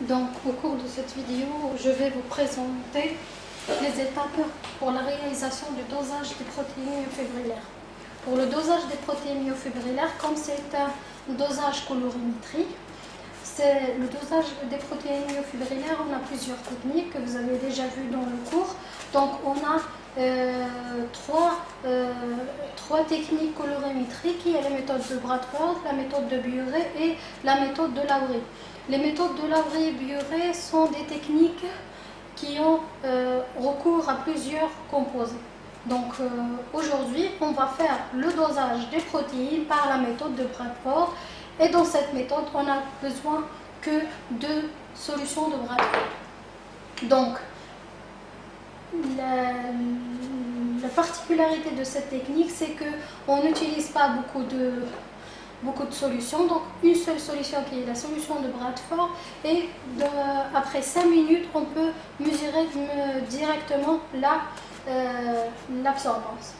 Donc, au cours de cette vidéo, je vais vous présenter les étapes pour la réalisation du dosage des protéines myofibrillaires. Pour le dosage des protéines myofibrillaires, comme c'est un dosage colorimétrique, c'est le dosage des protéines myofibrillaires, on a plusieurs techniques que vous avez déjà vues dans le cours. Donc, on a trois techniques colorimétriques. Il y a la méthode de Bradford, la méthode de Buret et la méthode de Lowry. Les méthodes de Lowry et Buret sont des techniques qui ont recours à plusieurs composés. Donc aujourd'hui, on va faire le dosage des protéines par la méthode de Bradford. Et dans cette méthode, on n'a besoin que de solutions de Bradford. Donc, la particularité de cette technique, c'est qu'on n'utilise pas beaucoup de solutions. Donc, une seule solution qui est la solution de Bradford. Et après 5 minutes, on peut mesurer directement l'absorbance.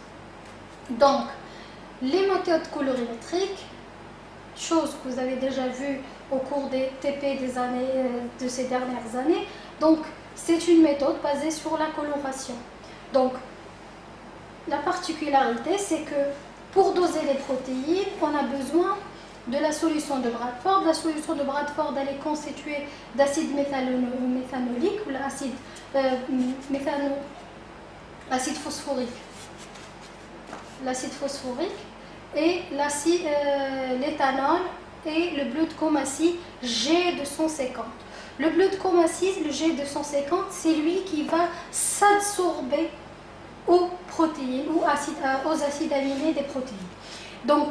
Donc, les méthodes colorimétriques, chose que vous avez déjà vue au cours des TP de ces dernières années. Donc, c'est une méthode basée sur la coloration. Donc, la particularité, c'est que pour doser les protéines, on a besoin de la solution de Bradford. La solution de Bradford, elle est constituée d'acide méthanolique ou l'acide phosphorique. L'acide phosphorique et l'éthanol et le bleu de Comassie G250. Le bleu de Comassie, le G250, c'est lui qui va s'absorber aux protéines ou aux acides aminés des protéines. Donc,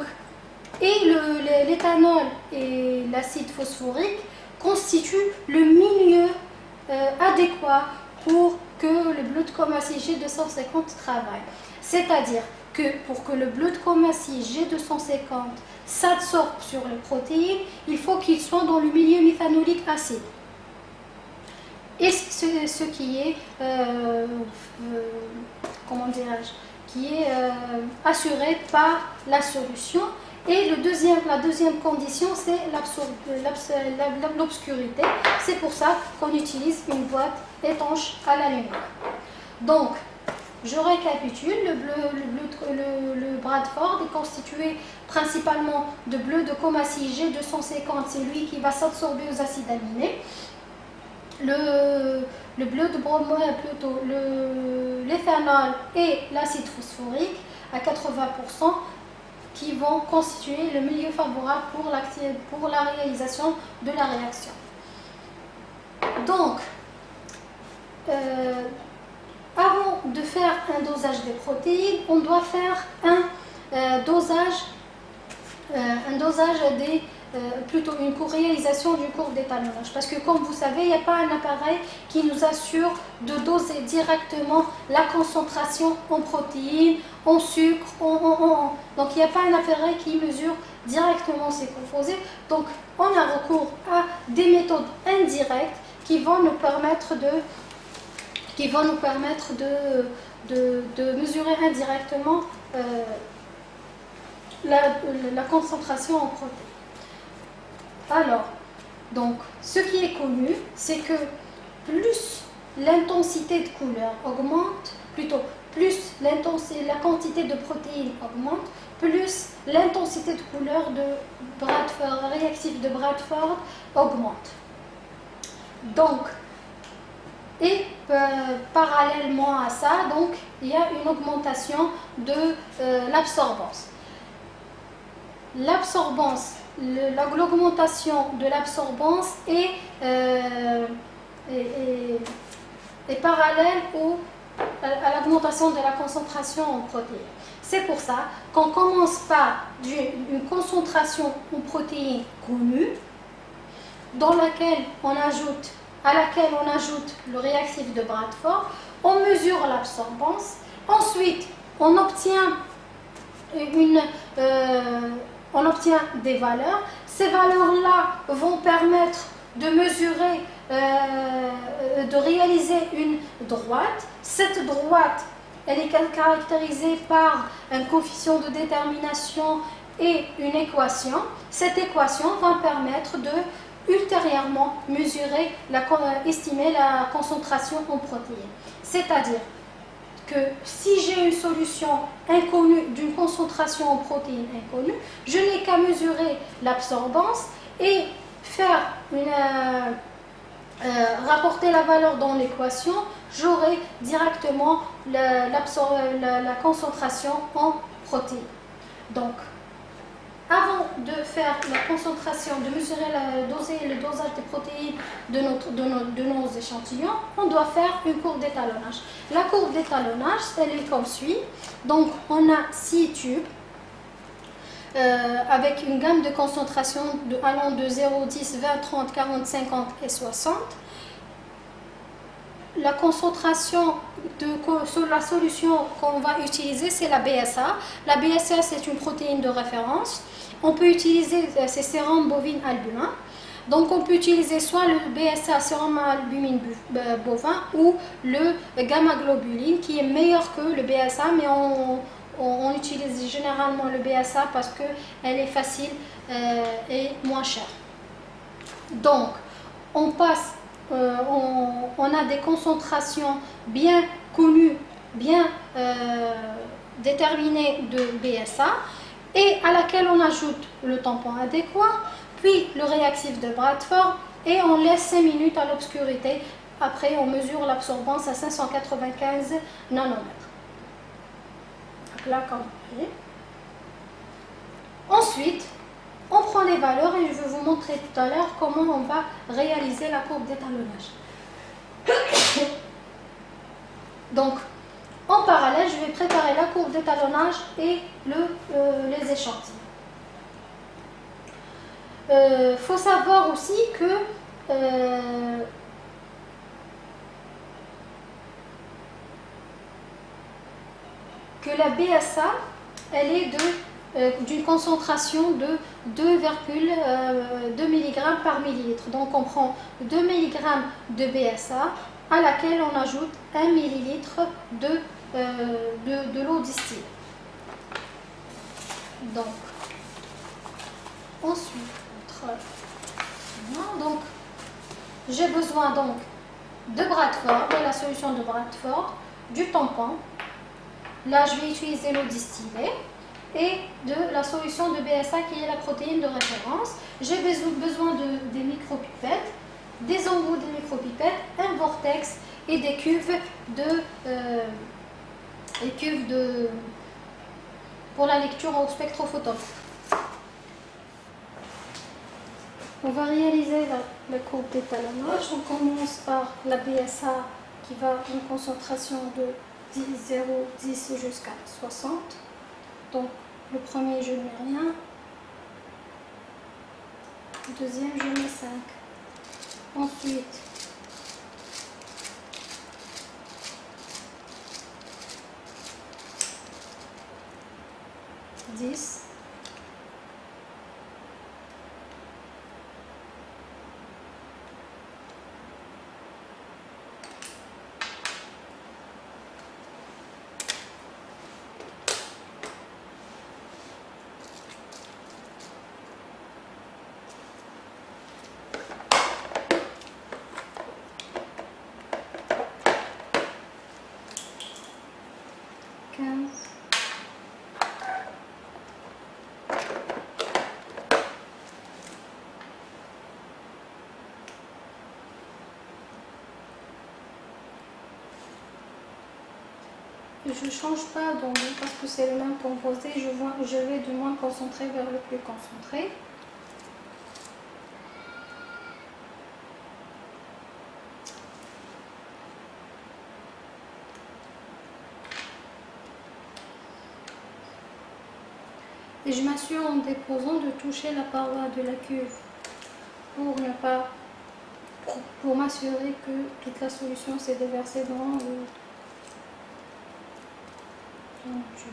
l'éthanol et l'acide phosphorique constituent le milieu adéquat pour que le bleu de Comassie G250 travaille. C'est-à-dire que pour que le bleu de Comassie G250 s'absorbe sur les protéines, il faut qu'il soit dans le milieu méthanolique acide. Et ce qui est, comment dirais-je, qui est assuré par la solution. Et la deuxième condition, c'est l'obscurité. C'est pour ça qu'on utilise une boîte étanche à la lumière. Donc, je récapitule, le Bradford est constitué principalement de bleu de Comassie G250, c'est lui qui va s'absorber aux acides aminés. Le bleu de bromoil, plutôt l'éthanol et l'acide phosphorique à 80% qui vont constituer le milieu favorable pour la réalisation de la réaction. Donc, avant de faire un dosage des protéines, on doit faire un dosage plutôt une réalisation du cours d'étalonnage. Parce que comme vous savez, il n'y a pas un appareil qui nous assure de doser directement la concentration en protéines, en sucre, donc il n'y a pas un appareil qui mesure directement ces composés. Donc on a recours à des méthodes indirectes qui vont nous permettre de mesurer indirectement la concentration en protéines. Alors, donc, ce qui est connu, c'est que plus l'intensité de couleur augmente, plus la quantité de protéines augmente, plus l'intensité de couleur réactif de Bradford augmente. Donc, et parallèlement à ça, donc, il y a une augmentation de l'absorbance. L'augmentation de l'absorbance est parallèle à l'augmentation de la concentration en protéines. C'est pour ça qu'on commence par une concentration en protéines connue, à laquelle on ajoute le réactif de Bradford, on mesure l'absorbance, ensuite on obtient des valeurs. Ces valeurs-là vont permettre de mesurer, de réaliser une droite. Cette droite, elle est caractérisée par un coefficient de détermination et une équation. Cette équation va permettre de ultérieurement estimer la concentration en protéines. C'est-à-dire que si j'ai une solution inconnue d'une concentration en protéines inconnue, je n'ai qu'à mesurer l'absorbance et faire rapporter la valeur dans l'équation, j'aurai directement la concentration en protéines. Donc, avant de faire la concentration, de mesurer le dosage des protéines de nos échantillons, on doit faire une courbe d'étalonnage. La courbe d'étalonnage, elle est comme suit. Donc, on a 6 tubes avec une gamme de concentration allant de 0, 10, 20, 30, 40, 50 et 60. La concentration sur la solution qu'on va utiliser, c'est la BSA. La BSA, c'est une protéine de référence. On peut utiliser ces sérums bovine albumin. Donc, on peut utiliser soit le BSA, sérum albumine bovin, ou le gamma-globuline, qui est meilleur que le BSA, mais on utilise généralement le BSA parce qu'elle est facile et moins chère. Donc, on passe, on a des concentrations bien connues, bien déterminées de BSA, et à laquelle on ajoute le tampon adéquat, puis le réactif de Bradford, et on laisse 5 minutes à l'obscurité. Après, on mesure l'absorbance à 595 nanomètres. Donc là, comme vous voyez. Ensuite, on prend les valeurs et je vais vous montrer tout à l'heure comment on va réaliser la courbe d'étalonnage. Donc, en parallèle, je vais préparer la courbe d'étalonnage et les échantillons. Faut savoir aussi que la BSA, elle est d'une concentration de 2,2 mg par millilitre. Donc on prend 2 mg de BSA à laquelle on ajoute 1 ml de l'eau distillée. Donc, ensuite, donc j'ai besoin donc de Bradford, de la solution de Bradford, du tampon. Là, je vais utiliser l'eau distillée et de la solution de BSA qui est la protéine de référence. J'ai besoin des micropipettes, des embouts de micropipettes, un vortex et des cuves pour la lecture au spectrophotométre. On va réaliser la courbe d'étalonnage. On commence par la BSA qui va à une concentration de 0,10 jusqu'à 60. Donc le premier, je ne mets rien. Le deuxième, je mets 5. Ensuite, dix. Je ne change pas donc parce que c'est le même composé, je vais du moins concentré vers le plus concentré. Et je m'assure en déposant de toucher la paroi de la cuve pour m'assurer que toute la solution s'est déversée dans le tube.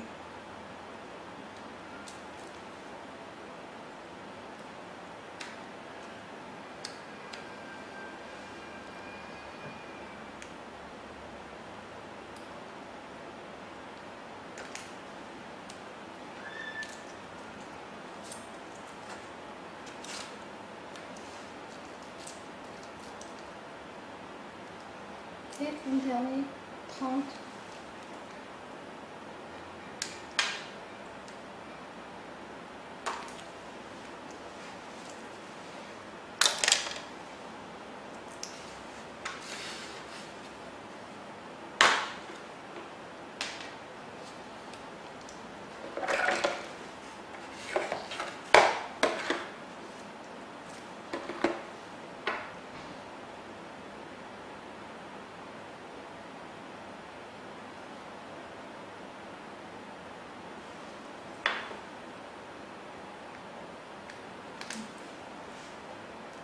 Et un dernier 30.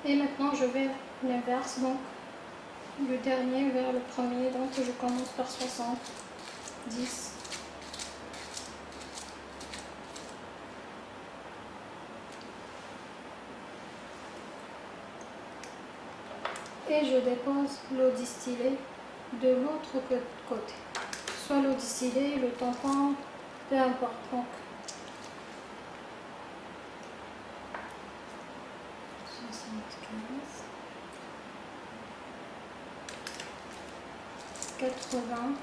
Et maintenant je vais l'inverse, donc le dernier vers le premier, donc je commence par 60, 10. Et je dépose l'eau distillée de l'autre côté. Soit l'eau distillée, le tampon, peu importe. Donc, 75, 80,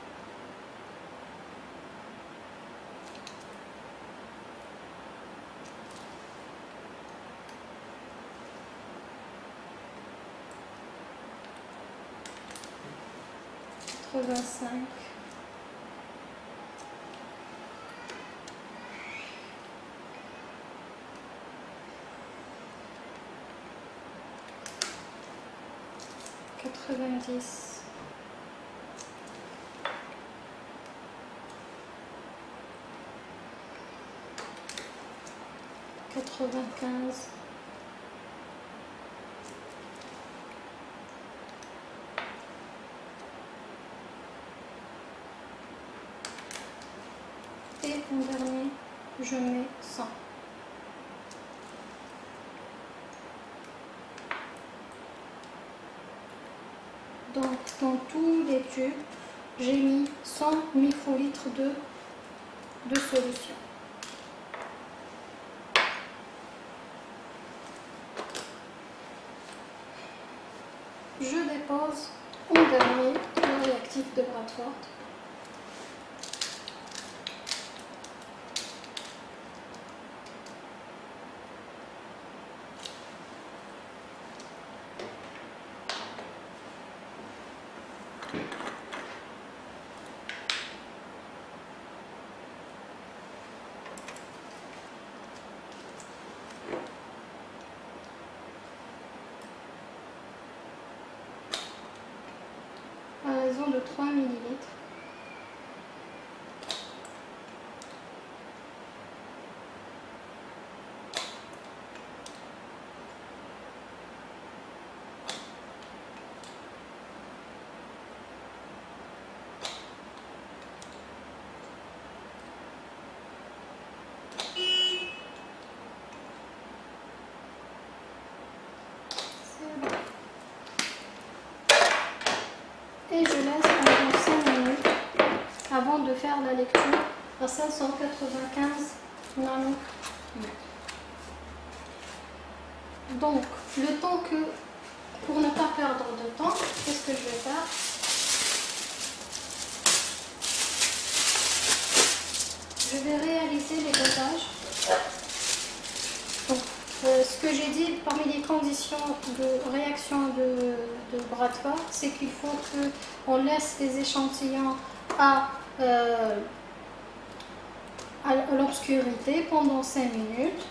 85, 90, 95, 'et en dernier, je mets 100. Donc, dans tous les tubes, j'ai mis 100 microlitres de solution. Je dépose en dernier le réactif de Bradford. À raison de 3 millilitres. Et je laisse pendant 5 minutes avant de faire la lecture à 595 nanomètres. Donc, le temps que, pour ne pas perdre de temps, qu'est-ce que je vais faire? Je vais réaliser les dosages. Donc, ce que j'ai dit parmi les conditions de réaction de Bradford, c'est qu'il faut qu'on laisse les échantillons à l'obscurité pendant 5 minutes.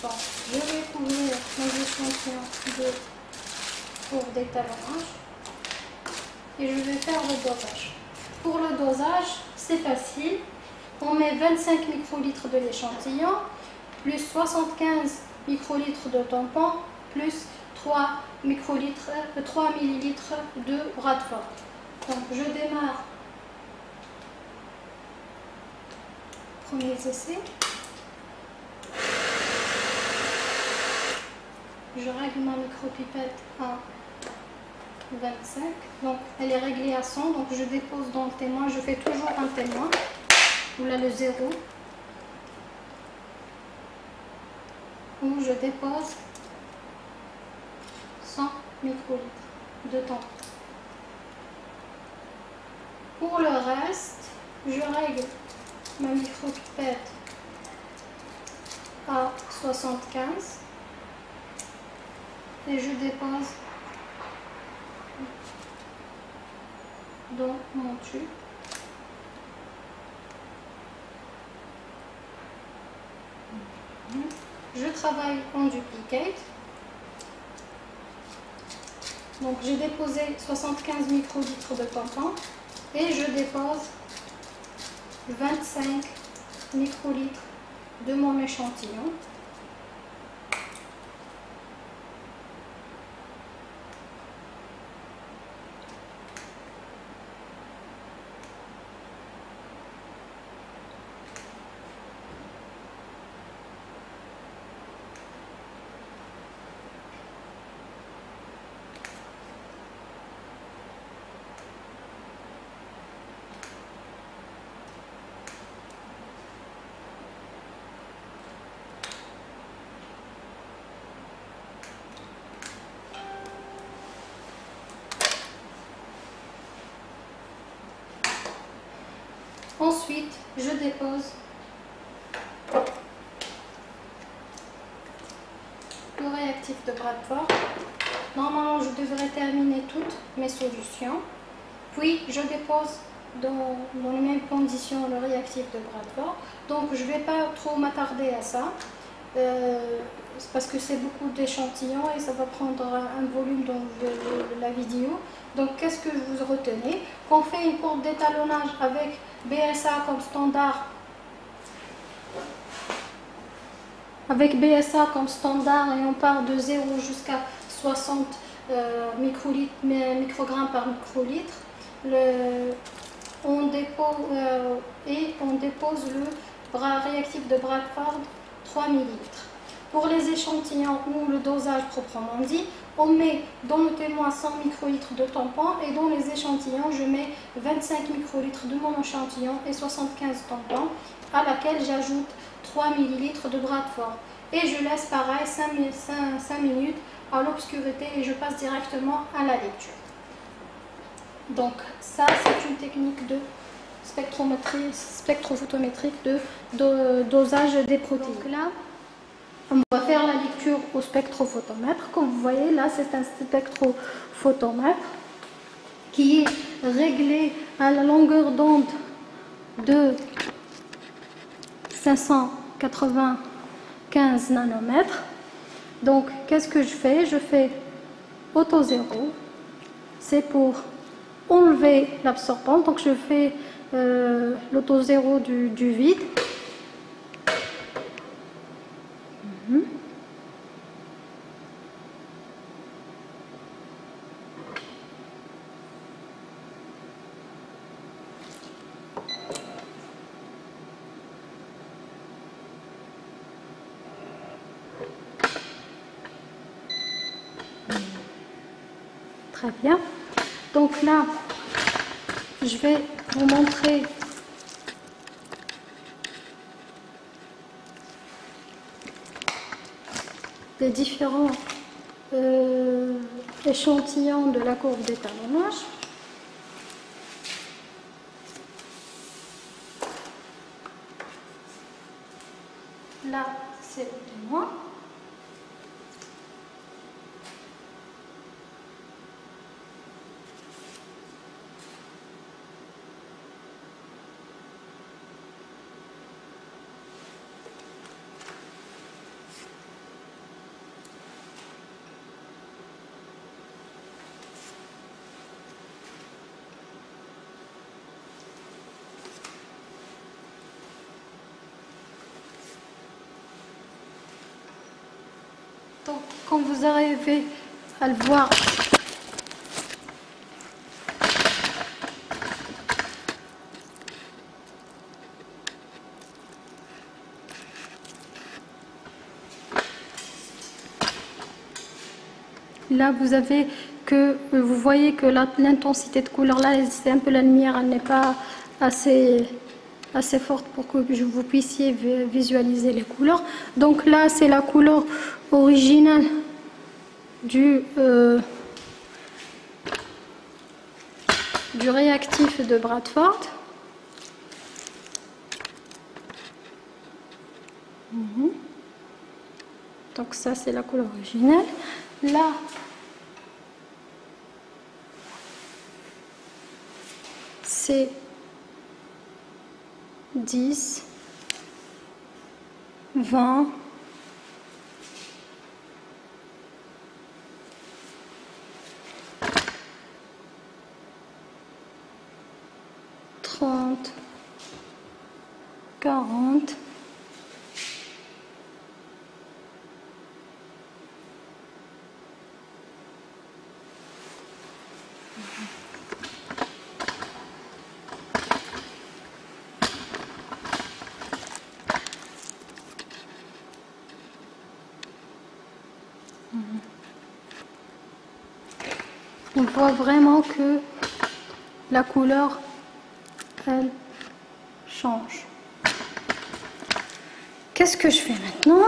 Donc, je vais couvrir mes échantillons pour d'étalonnage et je vais faire le dosage. Pour le dosage, c'est facile. On met 25 microlitres de l'échantillon, plus 75 microlitres de tampon, plus 3 millilitres de Bradford. Donc je démarre. Premiers essais. Je règle ma micropipette à 25. Donc elle est réglée à 100. Donc je dépose dans le témoin. Je fais toujours un témoin. Là le 0. Où je dépose 100 microlitres de tampon. Pour le reste, je règle ma micropipette à 75 et je dépose dans mon tube. Je travaille en duplicate. Donc j'ai déposé 75 microlitres de tampon et je dépose 25 microlitres de mon échantillon. Ensuite, je dépose le réactif de Bradford. Normalement, je devrais terminer toutes mes solutions. Puis, je dépose dans les mêmes conditions le réactif de Bradford. Donc, je ne vais pas trop m'attarder à ça. Parce que c'est beaucoup d'échantillons et ça va prendre un volume dans la vidéo. Donc, qu'est-ce que vous retenez? Qu'on fait une courbe d'étalonnage avec BSA comme standard. Avec BSA comme standard et on part de 0 jusqu'à 60 microgrammes par microlitre. On dépose le réactif de Bradford 3 ml. Pour les échantillons ou le dosage proprement dit, on met dans le témoin 100 microlitres de tampon et dans les échantillons, je mets 25 microlitres de mon échantillon et 75 tampons à laquelle j'ajoute 3 ml de Bradford. Et je laisse pareil 5 minutes à l'obscurité et je passe directement à la lecture. Donc ça, c'est une technique de spectrophotométrique de dosage des protéines. Donc là, on va faire la lecture au spectrophotomètre. Comme vous voyez, là, c'est un spectrophotomètre qui est réglé à la longueur d'onde de 595 nanomètres. Donc, qu'est-ce que je fais? Je fais auto 0. C'est pour enlever l'absorbant. Donc, je fais l'auto 0 du vide. Très bien. Donc là, je vais vous montrer les différents échantillons de la courbe d'étalonnage. Là, c'est le témoin. Donc, quand vous arrivez à le voir, là vous avez que vous voyez que l'intensité de couleur là, c'est un peu la lumière, elle n'est pas assez forte pour que vous puissiez visualiser les couleurs. Donc là, c'est la couleur originale du réactif de Bradford. Donc ça c'est la couleur originelle. Là, c'est 10, 20, 30, 40, On voit vraiment que la couleur, elle change. Qu'est-ce que je fais maintenant?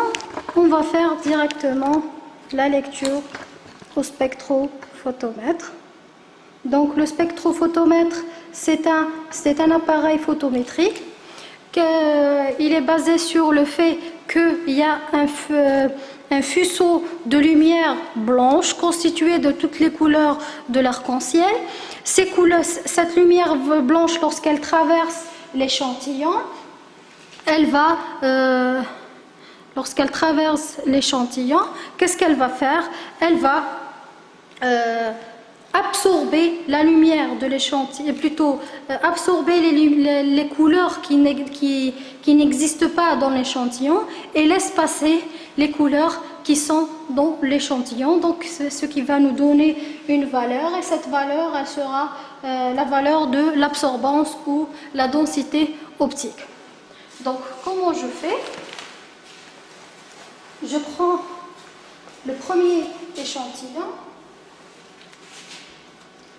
On va faire directement la lecture au spectrophotomètre. Donc le spectrophotomètre, c'est un appareil photométrique. Il est basé sur le fait qu'il y a un fuseau de lumière blanche constitué de toutes les couleurs de l'arc-en-ciel. Cette lumière blanche, lorsqu'elle traverse l'échantillon, lorsqu'elle traverse l'échantillon, qu'est-ce qu'elle va faire? Elle va absorber la lumière de l'échantillon, plutôt absorber les couleurs qui n'existent pas dans l'échantillon et laisse passer les couleurs qui sont dans l'échantillon. Donc c'est ce qui va nous donner une valeur, et cette valeur, elle sera la valeur de l'absorbance ou la densité optique. Donc comment je fais? Je prends le premier échantillon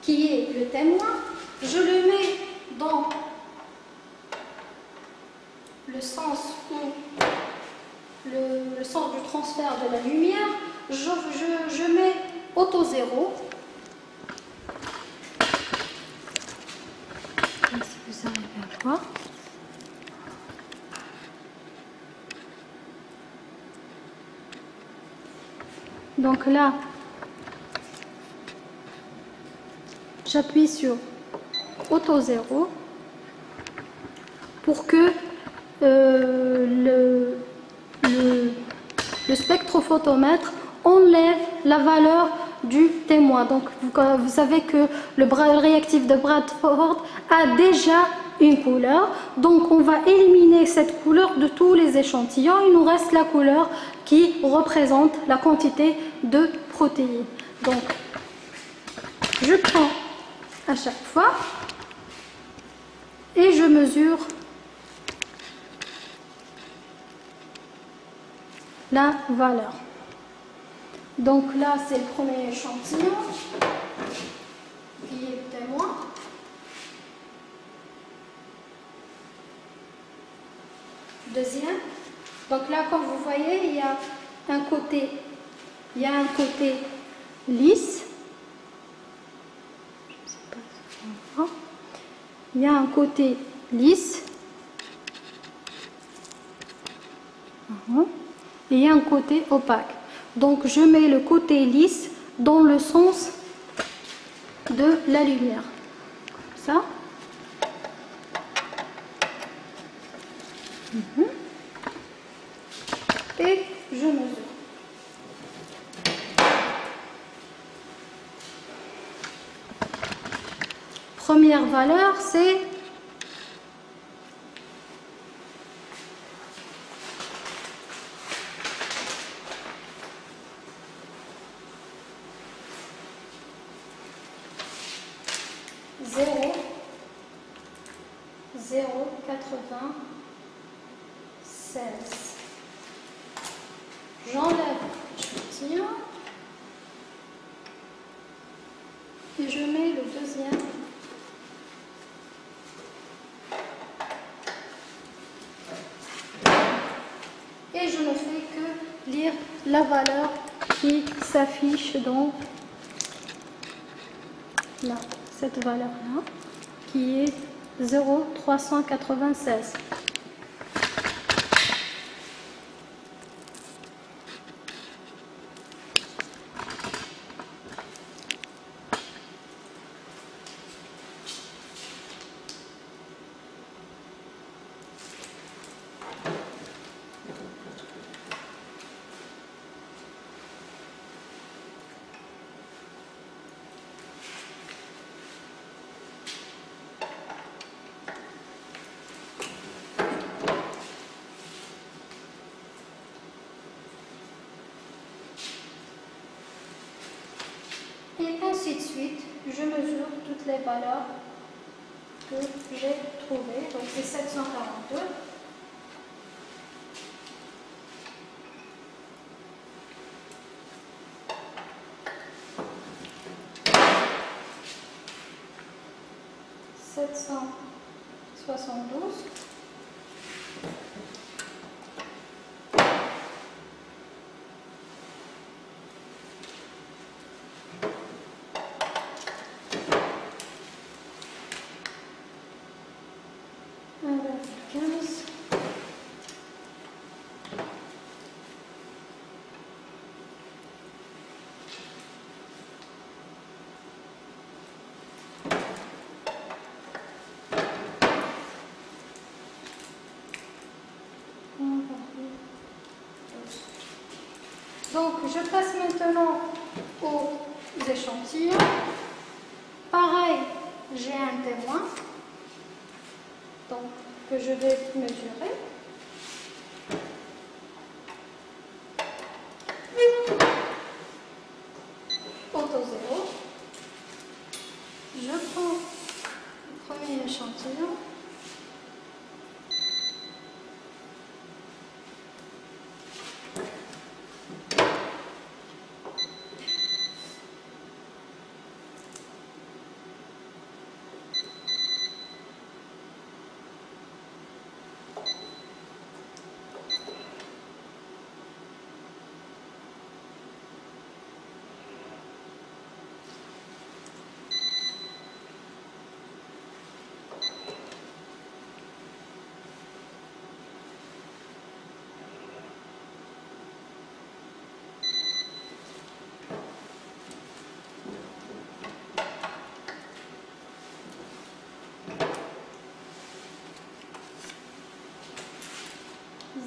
qui est le témoin, je le mets dans le sens le sens du transfert de la lumière, je mets auto 0. Si vous arrivez à voir. Donc là, j'appuie sur auto 0 pour que le spectrophotomètre enlève la valeur du témoin. Donc vous savez que le réactif de Bradford a déjà une couleur, donc on va éliminer cette couleur de tous les échantillons. Il nous reste la couleur qui représente la quantité de protéines. Donc je prends à chaque fois et je mesure la valeur. Donc là c'est le premier échantillon qui est le témoin. Deuxième. Donc là, comme vous voyez, il y a un côté lisse. Je sais pas si on voit. Il y a un côté lisse. Et il y a un côté opaque. Donc je mets le côté lisse dans le sens de la lumière. Comme ça. Et je mesure. Première valeur, c'est 0,96. J'enlève l'échantillon et je mets le deuxième. Et je ne fais que lire la valeur qui s'affiche dans là, cette valeur-là. qui est 0,396. Et ainsi de suite, je mesure toutes les valeurs que j'ai trouvées. Donc c'est 742. Donc je passe maintenant aux échantillons. Pareil, j'ai un témoin donc, que je vais mesurer. Auto 0. Je prends le premier échantillon.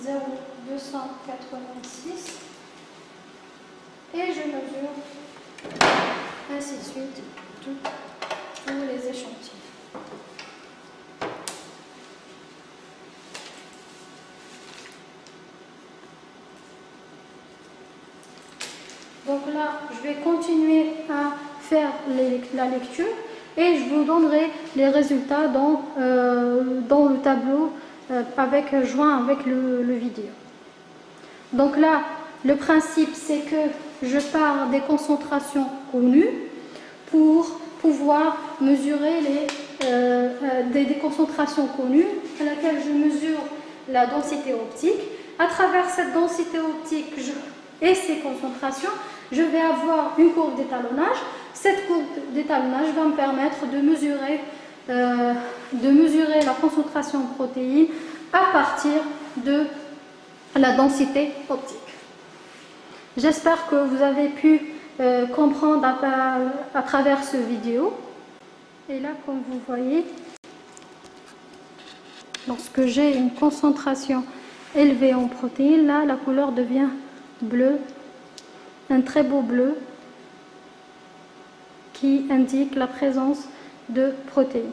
Zéro 286 et je mesure ainsi de suite tous les échantillons. Donc là, je vais continuer à faire la lecture et je vous donnerai les résultats dans le tableau joint avec le vidéo. Donc là, le principe c'est que je pars des concentrations connues pour pouvoir mesurer des concentrations connues à laquelle je mesure la densité optique. À travers cette densité optique et ces concentrations, je vais avoir une courbe d'étalonnage. Cette courbe d'étalonnage va me permettre de mesurer la concentration de protéines à partir de la densité optique. J'espère que vous avez pu comprendre à travers ce vidéo. Et là, comme vous voyez, lorsque j'ai une concentration élevée en protéines, là, la couleur devient bleue, un très beau bleu qui indique la présence de protéines.